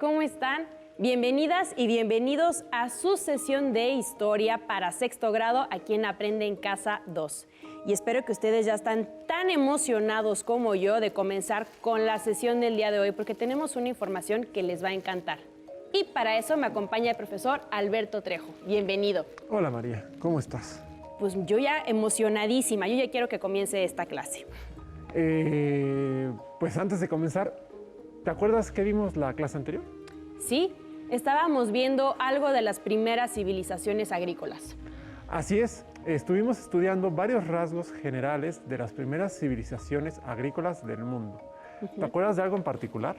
¿Cómo están? Bienvenidas y bienvenidos a su sesión de historia para sexto grado aquí en Aprende en Casa 2. Y espero que ustedes ya están tan emocionados como yo de comenzar con la sesión del día de hoy porque tenemos una información que les va a encantar. Y para eso me acompaña el profesor Alberto Trejo. Bienvenido. Hola María, ¿cómo estás? Pues yo ya emocionadísima, yo ya quiero que comience esta clase. Pues antes de comenzar, ¿te acuerdas que vimos la clase anterior? Sí, estábamos viendo algo de las primeras civilizaciones agrícolas. Así es, estuvimos estudiando varios rasgos generales de las primeras civilizaciones agrícolas del mundo. ¿Te acuerdas de algo en particular?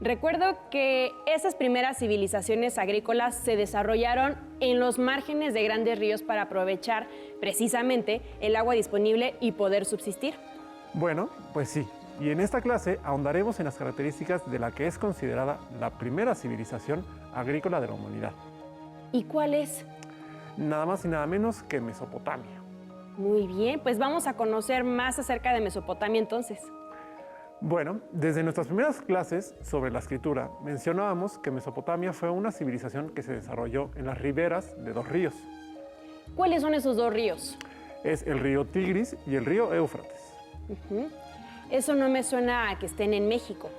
Recuerdo que esas primeras civilizaciones agrícolas se desarrollaron en los márgenes de grandes ríos para aprovechar precisamente el agua disponible y poder subsistir. Bueno, pues sí. Y en esta clase ahondaremos en las características de la que es considerada la primera civilización agrícola de la humanidad. ¿Y cuál es? Nada más y nada menos que Mesopotamia. Muy bien, pues vamos a conocer más acerca de Mesopotamia entonces. Bueno, desde nuestras primeras clases sobre la escritura mencionábamos que Mesopotamia fue una civilización que se desarrolló en las riberas de dos ríos. ¿Cuáles son esos dos ríos? Es el río Tigris y el río Éufrates. Eso no me suena a que estén en México.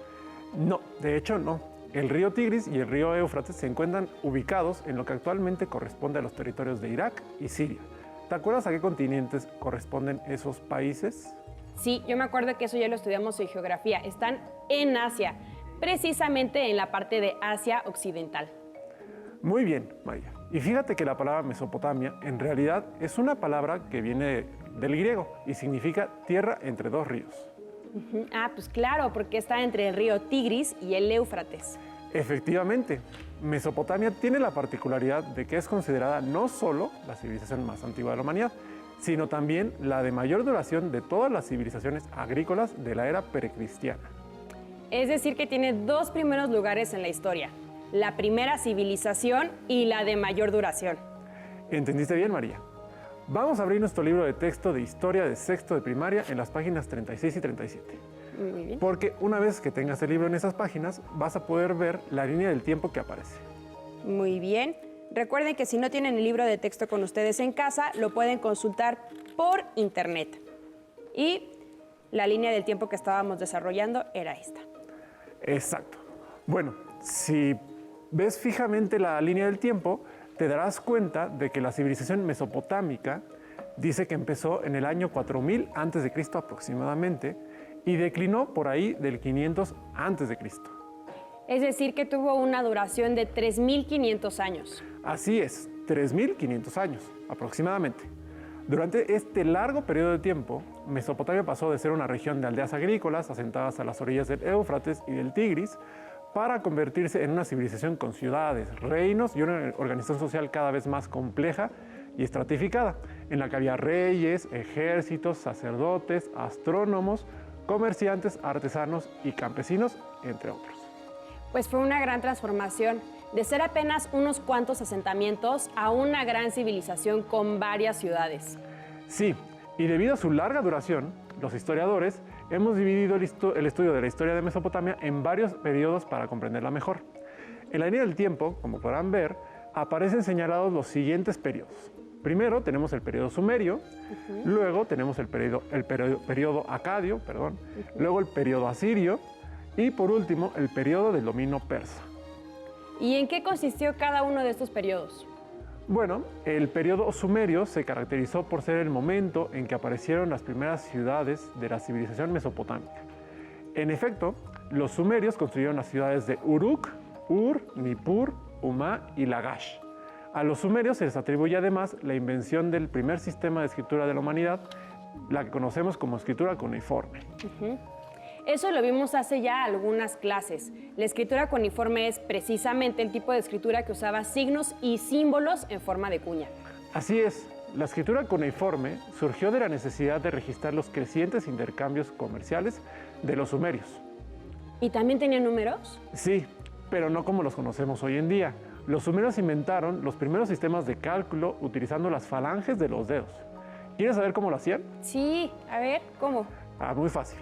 No, de hecho no. El río Tigris y el río Éufrates se encuentran ubicados en lo que actualmente corresponde a los territorios de Irak y Siria. ¿Te acuerdas a qué continentes corresponden esos países? Sí, yo me acuerdo que eso ya lo estudiamos en geografía. Están en Asia, precisamente en la parte de Asia Occidental. Muy bien, María. Y fíjate que la palabra Mesopotamia en realidad es una palabra que viene del griego y significa tierra entre dos ríos. Ah, pues claro, porque está entre el río Tigris y el Éufrates. Efectivamente, Mesopotamia tiene la particularidad de que es considerada no solo la civilización más antigua de la humanidad, sino también la de mayor duración de todas las civilizaciones agrícolas de la era precristiana. Es decir, que tiene dos primeros lugares en la historia, la primera civilización y la de mayor duración. ¿Entendiste bien, María? Vamos a abrir nuestro libro de texto de historia de sexto de primaria en las páginas 36 y 37. Muy bien. Porque una vez que tengas el libro en esas páginas, vas a poder ver la línea del tiempo que aparece. Muy bien. Recuerden que si no tienen el libro de texto con ustedes en casa, lo pueden consultar por internet. Y la línea del tiempo que estábamos desarrollando era esta. Exacto. Bueno, si ves fijamente la línea del tiempo, te darás cuenta de que la civilización mesopotámica dice que empezó en el año 4000 a.C. aproximadamente y declinó por ahí del 500 a.C. Es decir, que tuvo una duración de 3.500 años. Así es, 3.500 años aproximadamente. Durante este largo periodo de tiempo, Mesopotamia pasó de ser una región de aldeas agrícolas asentadas a las orillas del Éufrates y del Tigris para convertirse en una civilización con ciudades, reinos y una organización social cada vez más compleja y estratificada, en la que había reyes, ejércitos, sacerdotes, astrónomos, comerciantes, artesanos y campesinos, entre otros. Pues fue una gran transformación, de ser apenas unos cuantos asentamientos a una gran civilización con varias ciudades. Sí, y debido a su larga duración, los historiadores hemos dividido el estudio de la historia de Mesopotamia en varios periodos para comprenderla mejor. En la línea del tiempo, como podrán ver, aparecen señalados los siguientes periodos. Primero tenemos el periodo sumerio, luego tenemos el periodo acadio, luego el periodo asirio, y por último, el periodo del dominio persa. ¿Y en qué consistió cada uno de estos periodos? Bueno, el periodo sumerio se caracterizó por ser el momento en que aparecieron las primeras ciudades de la civilización mesopotámica. En efecto, los sumerios construyeron las ciudades de Uruk, Ur, Nippur, Umá y Lagash. A los sumerios se les atribuye además la invención del primer sistema de escritura de la humanidad, la que conocemos como escritura cuneiforme. Eso lo vimos hace ya algunas clases. La escritura cuneiforme es precisamente el tipo de escritura que usaba signos y símbolos en forma de cuña. Así es, la escritura cuneiforme surgió de la necesidad de registrar los crecientes intercambios comerciales de los sumerios. ¿Y también tenía números? Sí, pero no como los conocemos hoy en día. Los sumerios inventaron los primeros sistemas de cálculo utilizando las falanges de los dedos. ¿Quieres saber cómo lo hacían? Sí, a ver, ¿cómo? Muy fácil.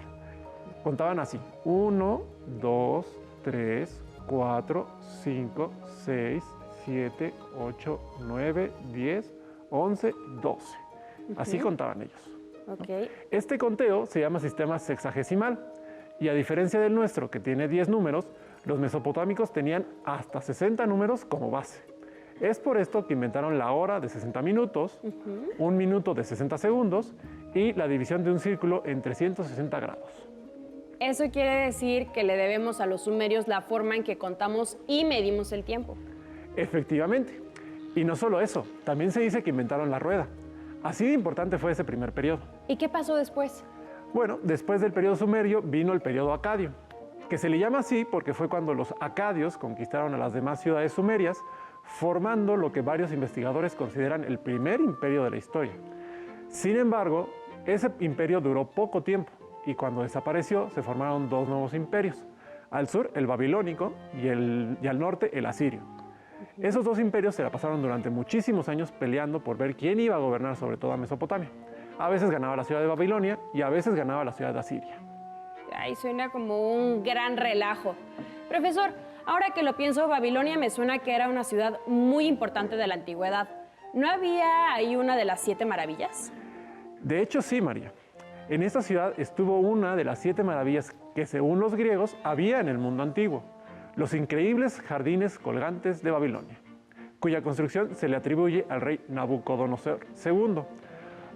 Contaban así: 1, 2, 3, 4, 5, 6, 7, 8, 9, 10, 11, 12. Así contaban ellos. Ok. Este conteo se llama sistema sexagesimal y a diferencia del nuestro, que tiene 10 números, los mesopotámicos tenían hasta 60 números como base. Es por esto que inventaron la hora de 60 minutos, un minuto de 60 segundos y la división de un círculo en 360 grados. Eso quiere decir que le debemos a los sumerios la forma en que contamos y medimos el tiempo. Efectivamente. Y no solo eso, también se dice que inventaron la rueda. Así de importante fue ese primer periodo. ¿Y qué pasó después? Bueno, después del periodo sumerio vino el periodo acadio, que se le llama así porque fue cuando los acadios conquistaron a las demás ciudades sumerias, formando lo que varios investigadores consideran el primer imperio de la historia. Sin embargo, ese imperio duró poco tiempo y cuando desapareció se formaron dos nuevos imperios. Al sur el babilónico y al norte el asirio. Esos dos imperios se la pasaron durante muchísimos años peleando por ver quién iba a gobernar sobre toda Mesopotamia. A veces ganaba la ciudad de Babilonia y a veces ganaba la ciudad de Asiria. Ay, suena como un gran relajo. Profesor, ahora que lo pienso, Babilonia me suena que era una ciudad muy importante de la antigüedad. ¿No había ahí una de las 7 maravillas? De hecho, sí, María. En esta ciudad estuvo una de las 7 maravillas que, según los griegos, había en el mundo antiguo: los increíbles jardines colgantes de Babilonia, cuya construcción se le atribuye al rey Nabucodonosor II.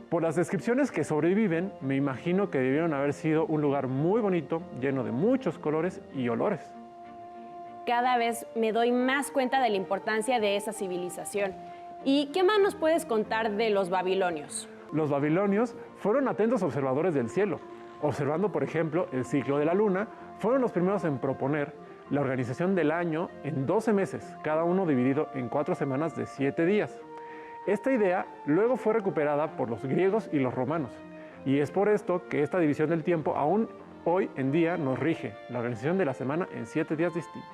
Por las descripciones que sobreviven, me imagino que debieron haber sido un lugar muy bonito, lleno de muchos colores y olores. Cada vez me doy más cuenta de la importancia de esa civilización. ¿Y qué más nos puedes contar de los babilonios? Los babilonios fueron atentos observadores del cielo. Observando, por ejemplo, el ciclo de la luna, fueron los primeros en proponer la organización del año en 12 meses, cada uno dividido en 4 semanas de 7 días. Esta idea luego fue recuperada por los griegos y los romanos, y es por esto que esta división del tiempo aún hoy en día nos rige, la organización de la semana en 7 días distintos.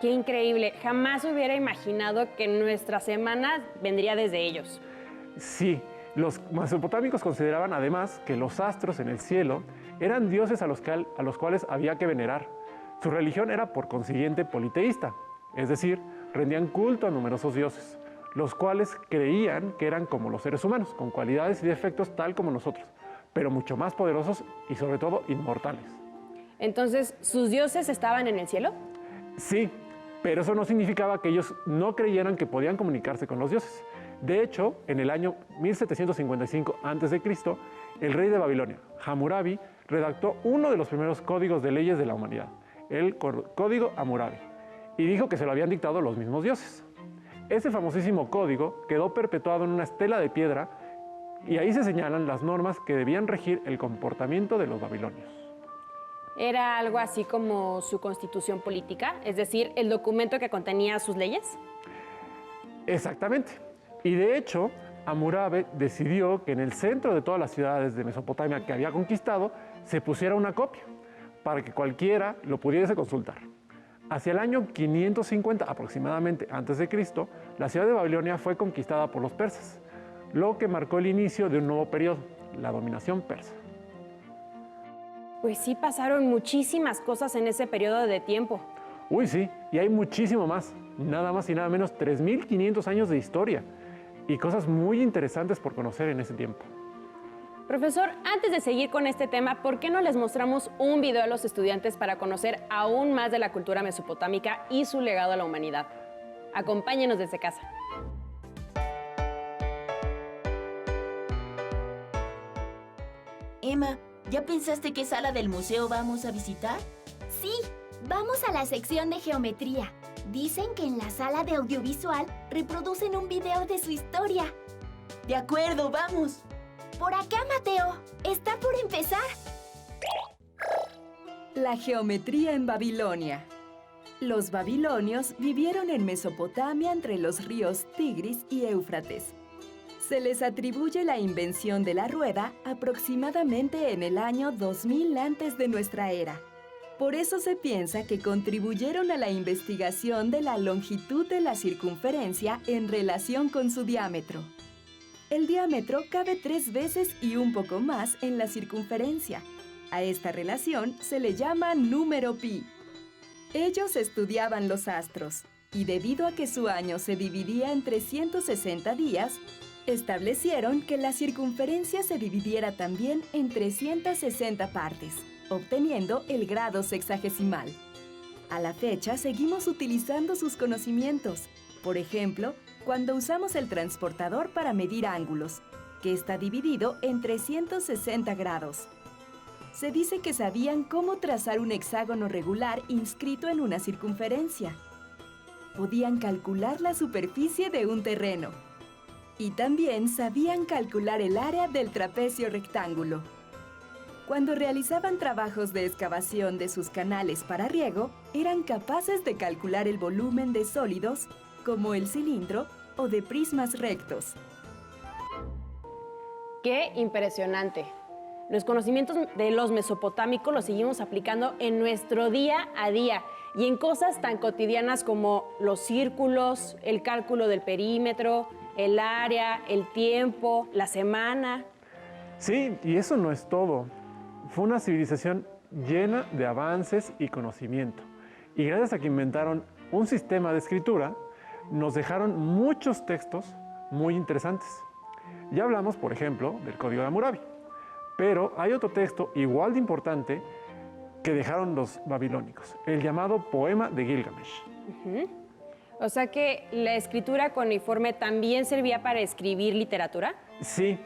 ¡Qué increíble! Jamás hubiera imaginado que nuestra semana vendría desde ellos. Sí, los mesopotámicos consideraban además que los astros en el cielo eran dioses a los cuales había que venerar. Su religión era por consiguiente politeísta, es decir, rendían culto a numerosos dioses, los cuales creían que eran como los seres humanos, con cualidades y defectos tal como nosotros, pero mucho más poderosos y sobre todo inmortales. Entonces, ¿sus dioses estaban en el cielo? Sí, pero eso no significaba que ellos no creyeran que podían comunicarse con los dioses. De hecho, en el año 1755 a.C., el rey de Babilonia, Hammurabi, redactó uno de los primeros códigos de leyes de la humanidad, el Código Hammurabi, y dijo que se lo habían dictado los mismos dioses. Ese famosísimo código quedó perpetuado en una estela de piedra y ahí se señalan las normas que debían regir el comportamiento de los babilonios. ¿Era algo así como su constitución política? Es decir, el documento que contenía sus leyes. Exactamente. Y de hecho, Hammurabi decidió que en el centro de todas las ciudades de Mesopotamia que había conquistado se pusiera una copia para que cualquiera lo pudiese consultar. Hacia el año 550 aproximadamente antes de Cristo, la ciudad de Babilonia fue conquistada por los persas, lo que marcó el inicio de un nuevo periodo, la dominación persa. Pues sí, pasaron muchísimas cosas en ese periodo de tiempo. Uy, sí, y hay muchísimo más, nada más y nada menos 3.500 años de historia y cosas muy interesantes por conocer en ese tiempo. Profesor, antes de seguir con este tema, ¿por qué no les mostramos un video a los estudiantes para conocer aún más de la cultura mesopotámica y su legado a la humanidad? Acompáñenos desde casa. Emma, ¿ya pensaste qué sala del museo vamos a visitar? Sí, vamos a la sección de geometría. Dicen que en la sala de audiovisual reproducen un video de su historia. De acuerdo, vamos. Por acá, Mateo. Está por empezar. La geometría en Babilonia. Los babilonios vivieron en Mesopotamia entre los ríos Tigris y Éufrates. Se les atribuye la invención de la rueda aproximadamente en el año 2000 antes de nuestra era. Por eso se piensa que contribuyeron a la investigación de la longitud de la circunferencia en relación con su diámetro. El diámetro cabe 3 veces y un poco más en la circunferencia. A esta relación se le llama número pi. Ellos estudiaban los astros y debido a que su año se dividía en 360 días, establecieron que la circunferencia se dividiera también en 360 partes, obteniendo el grado sexagesimal. A la fecha seguimos utilizando sus conocimientos, por ejemplo, cuando usamos el transportador para medir ángulos, que está dividido en 360 grados. Se dice que sabían cómo trazar un hexágono regular inscrito en una circunferencia. Podían calcular la superficie de un terreno. Y también sabían calcular el área del trapecio rectángulo. Cuando realizaban trabajos de excavación de sus canales para riego, eran capaces de calcular el volumen de sólidos, como el cilindro, o de prismas rectos. ¡Qué impresionante! Los conocimientos de los mesopotámicos los seguimos aplicando en nuestro día a día y en cosas tan cotidianas como los círculos, el cálculo del perímetro, el área, el tiempo, la semana. Sí, y eso no es todo. Fue una civilización llena de avances y conocimiento. Y gracias a que inventaron un sistema de escritura, nos dejaron muchos textos muy interesantes. Ya hablamos, por ejemplo, del Código de Hammurabi. Pero hay otro texto igual de importante que dejaron los babilónicos, el llamado Poema de Gilgamesh. O sea que la escritura cuneiforme también servía para escribir literatura. Sí,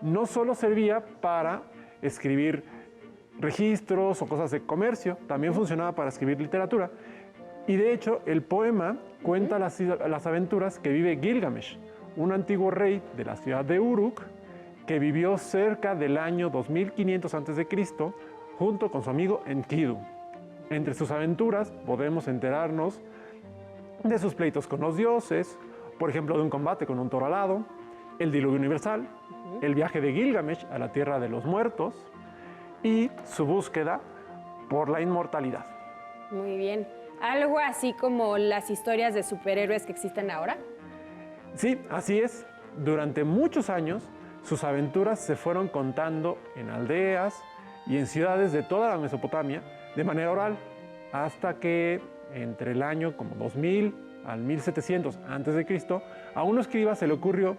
no solo servía para escribir registros o cosas de comercio, también funcionaba para escribir literatura. Y de hecho, el poema cuenta las aventuras que vive Gilgamesh, un antiguo rey de la ciudad de Uruk, que vivió cerca del año 2500 a.C. junto con su amigo Enkidu. Entre sus aventuras podemos enterarnos de sus pleitos con los dioses, por ejemplo, de un combate con un toro alado, el diluvio universal, el viaje de Gilgamesh a la tierra de los muertos y su búsqueda por la inmortalidad. Muy bien. ¿Algo así como las historias de superhéroes que existen ahora? Sí, así es. Durante muchos años, sus aventuras se fueron contando en aldeas y en ciudades de toda la Mesopotamia de manera oral, hasta que entre el año como 2000 al 1700 a.C., a un escriba se le ocurrió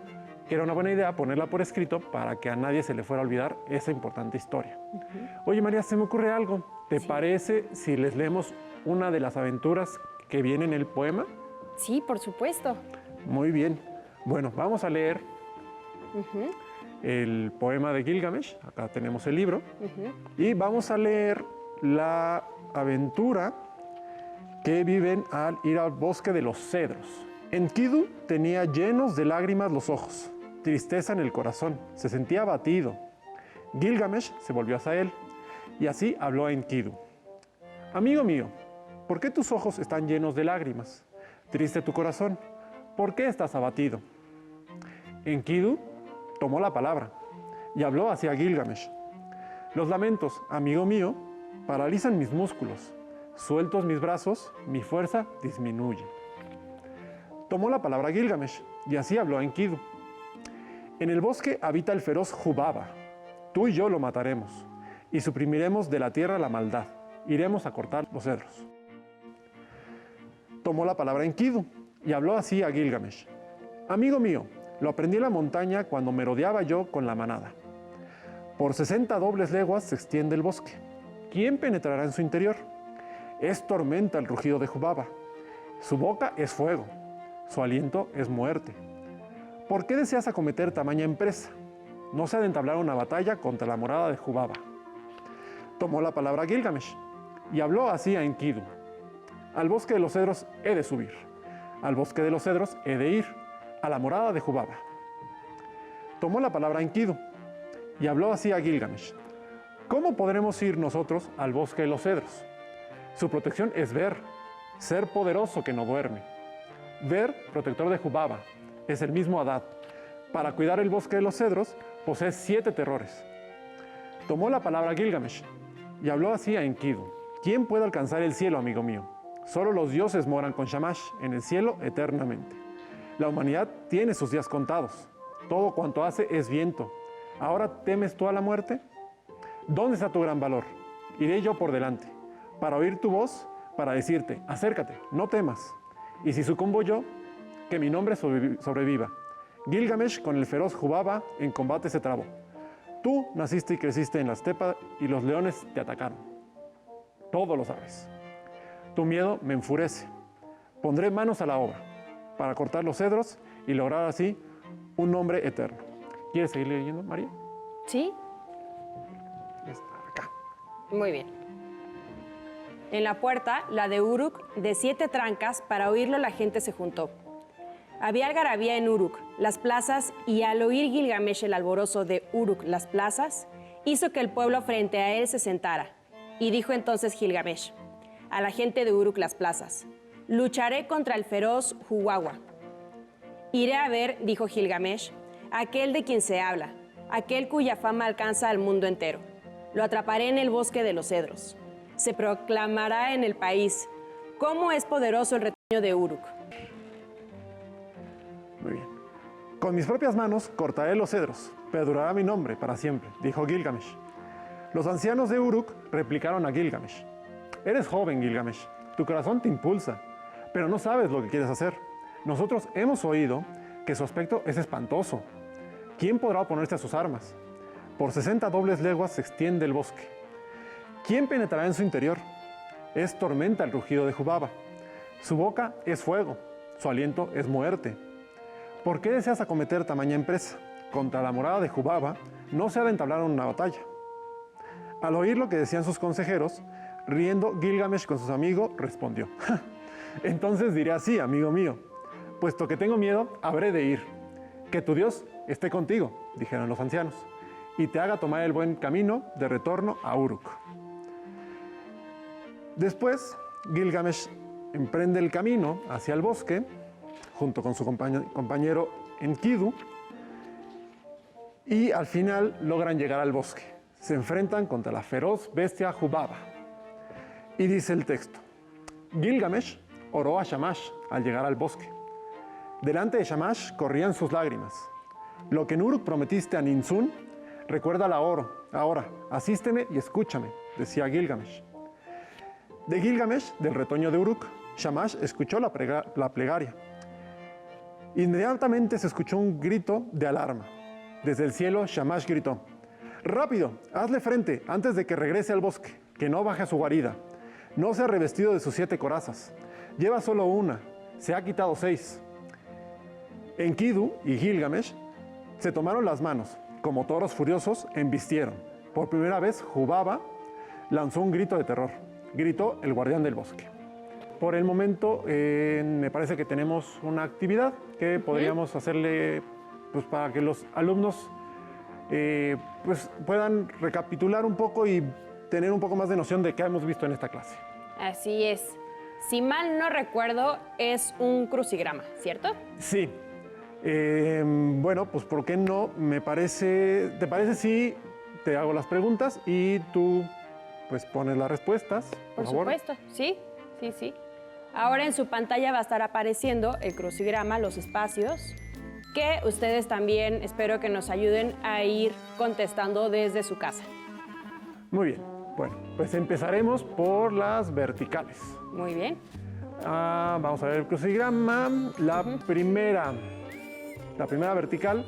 que era una buena idea ponerla por escrito para que a nadie se le fuera a olvidar esa importante historia. Oye, María, se me ocurre algo. ¿Te parece si les leemos una de las aventuras que viene en el poema? Sí, por supuesto. Muy bien. Bueno, vamos a leer el poema de Gilgamesh. Acá tenemos el libro. Y vamos a leer la aventura que viven al ir al bosque de los cedros. Enkidu tenía llenos de lágrimas los ojos, tristeza en el corazón, se sentía abatido. Gilgamesh se volvió hacia él y así habló a Enkidu. Amigo mío, ¿por qué tus ojos están llenos de lágrimas? Triste tu corazón, ¿por qué estás abatido? Enkidu tomó la palabra y habló hacia Gilgamesh. Los lamentos, amigo mío, paralizan mis músculos. Sueltos mis brazos, mi fuerza disminuye. Tomó la palabra Gilgamesh y así habló a Enkidu. En el bosque habita el feroz Jubaba. Tú y yo lo mataremos y suprimiremos de la tierra la maldad. Iremos a cortar los cedros. Tomó la palabra Enkidu y habló así a Gilgamesh. Amigo mío, lo aprendí en la montaña cuando merodeaba yo con la manada. Por 60 dobles leguas se extiende el bosque. ¿Quién penetrará en su interior? Es tormenta el rugido de Jubaba. Su boca es fuego. Su aliento es muerte. ¿Por qué deseas acometer tamaña empresa? No se ha de entablar una batalla contra la morada de Jubaba. Tomó la palabra Gilgamesh y habló así a Enkidu. Al bosque de los cedros he de subir. Al bosque de los cedros he de ir. A la morada de Jubaba. Tomó la palabra Enkidu y habló así a Gilgamesh. ¿Cómo podremos ir nosotros al bosque de los cedros? Su protección es Ver, ser poderoso que no duerme. Ver, protector de Jubaba, es el mismo Adad. Para cuidar el bosque de los cedros, posee 7 terrores. Tomó la palabra Gilgamesh y habló así a Enkidu. ¿Quién puede alcanzar el cielo, amigo mío? Solo los dioses moran con Shamash en el cielo eternamente. La humanidad tiene sus días contados. Todo cuanto hace es viento. ¿Ahora temes tú a la muerte? ¿Dónde está tu gran valor? Iré yo por delante. Para oír tu voz, para decirte, acércate, no temas. Y si sucumbo yo, que mi nombre sobreviva. Gilgamesh con el feroz Jubaba en combate se trabó. Tú naciste y creciste en la estepa y los leones te atacaron. Todo lo sabes. Tu miedo me enfurece. Pondré manos a la obra para cortar los cedros y lograr así un nombre eterno. ¿Quieres seguir leyendo, María? ¿Sí? Está acá. Muy bien. En la puerta, la de Uruk, de 7 trancas, para oírlo la gente se juntó. Había algarabía en Uruk, las plazas, y al oír Gilgamesh el alborozo de Uruk, las plazas, hizo que el pueblo frente a él se sentara. Y dijo entonces Gilgamesh a la gente de Uruk, las plazas, lucharé contra el feroz Huwawa. Iré a ver, dijo Gilgamesh, aquel de quien se habla, aquel cuya fama alcanza al mundo entero. Lo atraparé en el bosque de los cedros. Se proclamará en el país cómo es poderoso el retoño de Uruk. Muy bien. Con mis propias manos cortaré los cedros, perdurará mi nombre para siempre, dijo Gilgamesh. Los ancianos de Uruk replicaron a Gilgamesh. Eres joven, Gilgamesh, tu corazón te impulsa, pero no sabes lo que quieres hacer. Nosotros hemos oído que su aspecto es espantoso. ¿Quién podrá oponerse a sus armas? Por 60 dobles leguas se extiende el bosque. ¿Quién penetrará en su interior? Es tormenta el rugido de Jubaba. Su boca es fuego, su aliento es muerte. ¿Por qué deseas acometer tamaña empresa? Contra la morada de Jubaba no se ha de entablar una batalla. Al oír lo que decían sus consejeros, riendo Gilgamesh con sus amigos, respondió: entonces diré así, amigo mío, puesto que tengo miedo, habré de ir. Que tu Dios esté contigo, dijeron los ancianos, y te haga tomar el buen camino de retorno a Uruk. Después, Gilgamesh emprende el camino hacia el bosque, junto con su compañero Enkidu, y al final logran llegar al bosque. Se enfrentan contra la feroz bestia Jubaba. Y dice el texto: Gilgamesh oró a Shamash al llegar al bosque. Delante de Shamash corrían sus lágrimas. Lo que en Uruk prometiste a Ninsun, recuérdalo ahora, asísteme y escúchame, decía Gilgamesh. De Gilgamesh, del retoño de Uruk, Shamash escuchó la plegaria. Inmediatamente se escuchó un grito de alarma. Desde el cielo, Shamash gritó: «Rápido, hazle frente antes de que regrese al bosque, que no baje a su guarida. No se ha revestido de sus 7 corazas. Lleva solo una, se ha quitado 6». Enkidu y Gilgamesh se tomaron las manos. Como toros furiosos, embistieron. Por primera vez, Jubaba lanzó un grito de terror. Gritó el guardián del bosque. Por el momento, me parece que tenemos una actividad que podríamos hacerle pues, para que los alumnos pues, puedan recapitular un poco y tener un poco más de noción de qué hemos visto en esta clase. Así es. Si mal no recuerdo, es un crucigrama, ¿cierto? Sí. Bueno, pues ¿por qué no? ¿Te parece si te hago las preguntas y tú pues pones las respuestas? Por favor. supuesto, sí. Ahora en su pantalla va a estar apareciendo el crucigrama, los espacios, que ustedes también espero que nos ayuden a ir contestando desde su casa. Muy bien. Bueno, pues empezaremos por las verticales. Muy bien. Vamos a ver el crucigrama. La primera vertical.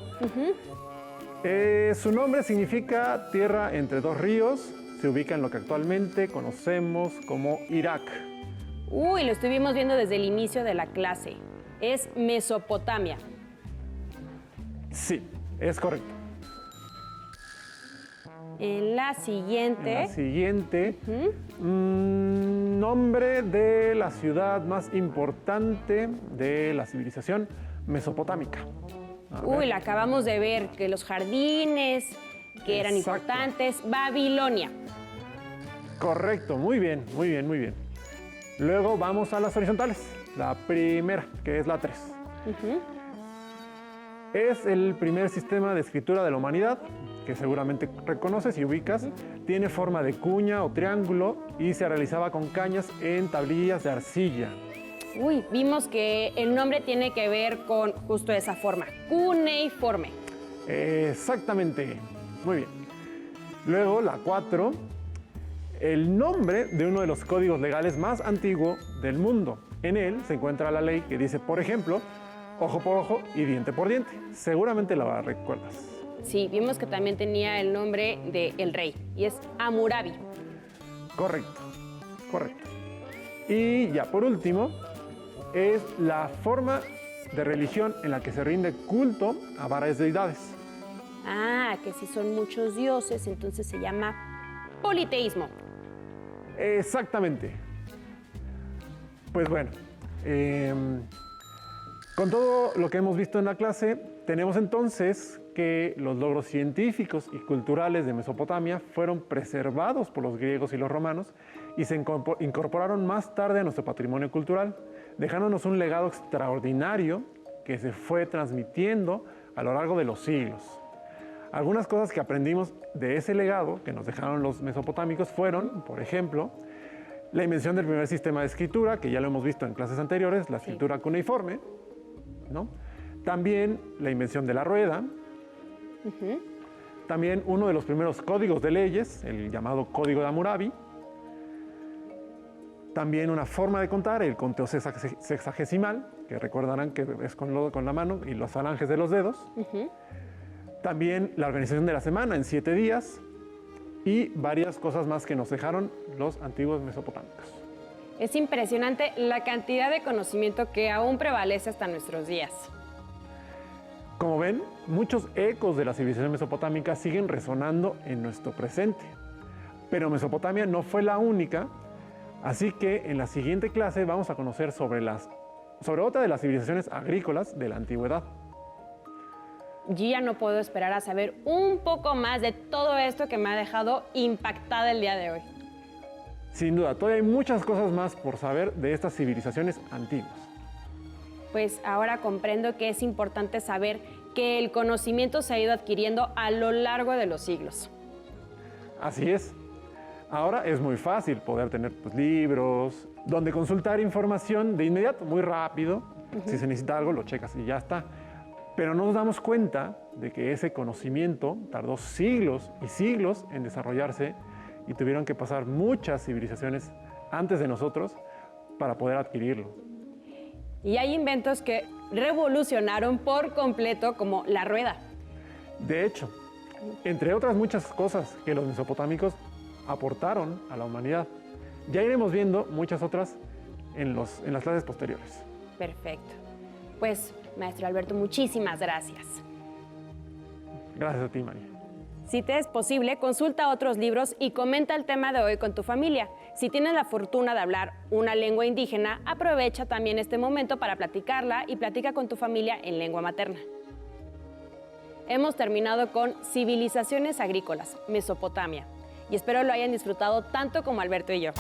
Su nombre significa tierra entre 2 ríos. Se ubica en lo que actualmente conocemos como Irak. Uy, lo estuvimos viendo desde el inicio de la clase. Es Mesopotamia. Sí, es correcto. En la siguiente. Nombre de la ciudad más importante de la civilización mesopotámica. Uy, la acabamos de ver, que los jardines, que eran Exacto. importantes. Babilonia. Correcto, muy bien. Luego vamos a las horizontales. La primera, que es la 3. Es el primer sistema de escritura de la humanidad, que seguramente reconoces y ubicas. Tiene forma de cuña o triángulo y se realizaba con cañas en tablillas de arcilla. Uy, vimos que el nombre tiene que ver con justo esa forma, cuneiforme. Exactamente, muy bien. Luego la 4 el nombre de uno de los códigos legales más antiguos del mundo. En él se encuentra la ley que dice, por ejemplo, ojo por ojo y diente por diente. Seguramente la recuerdas. Sí, vimos que también tenía el nombre del rey y es Hammurabi. Correcto, correcto. Y ya por último, es la forma de religión en la que se rinde culto a varias deidades. Ah, que si son muchos dioses, entonces se llama politeísmo. Exactamente. Pues bueno, con todo lo que hemos visto en la clase, tenemos entonces que los logros científicos y culturales de Mesopotamia fueron preservados por los griegos y los romanos y se incorporaron más tarde a nuestro patrimonio cultural, dejándonos un legado extraordinario que se fue transmitiendo a lo largo de los siglos. Algunas cosas que aprendimos de ese legado que nos dejaron los mesopotámicos fueron, por ejemplo, la invención del primer sistema de escritura, que ya lo hemos visto en clases anteriores, la escritura cuneiforme, ¿no? También la invención de la rueda, también uno de los primeros códigos de leyes, el llamado Código de Hammurabi, también una forma de contar, el conteo sexagesimal, que recordarán que es con la mano y las falanges de los dedos, también la organización de la semana en 7 días y varias cosas más que nos dejaron los antiguos mesopotámicos. Es impresionante la cantidad de conocimiento que aún prevalece hasta nuestros días. Como ven, muchos ecos de la civilización mesopotámica siguen resonando en nuestro presente. Pero Mesopotamia no fue la única, así que en la siguiente clase vamos a conocer sobre otra de las civilizaciones agrícolas de la antigüedad. Yo ya no puedo esperar a saber un poco más de todo esto que me ha dejado impactada el día de hoy. Sin duda, todavía hay muchas cosas más por saber de estas civilizaciones antiguas. Pues ahora comprendo que es importante saber que el conocimiento se ha ido adquiriendo a lo largo de los siglos. Así es. Ahora es muy fácil poder tener libros, donde consultar información de inmediato, muy rápido. Si se necesita algo, lo checas y ya está. Pero no nos damos cuenta de que ese conocimiento tardó siglos y siglos en desarrollarse y tuvieron que pasar muchas civilizaciones antes de nosotros para poder adquirirlo. Y hay inventos que revolucionaron por completo, como la rueda. De hecho, entre otras muchas cosas que los mesopotámicos aportaron a la humanidad. Ya iremos viendo muchas otras en las clases posteriores. Perfecto. Pues, maestro Alberto, muchísimas gracias. Gracias a ti, María. Si te es posible, consulta otros libros y comenta el tema de hoy con tu familia. Si tienes la fortuna de hablar una lengua indígena, aprovecha también este momento para platicarla y platica con tu familia en lengua materna. Hemos terminado con Civilizaciones Agrícolas, Mesopotamia. Y espero lo hayan disfrutado tanto como Alberto y yo.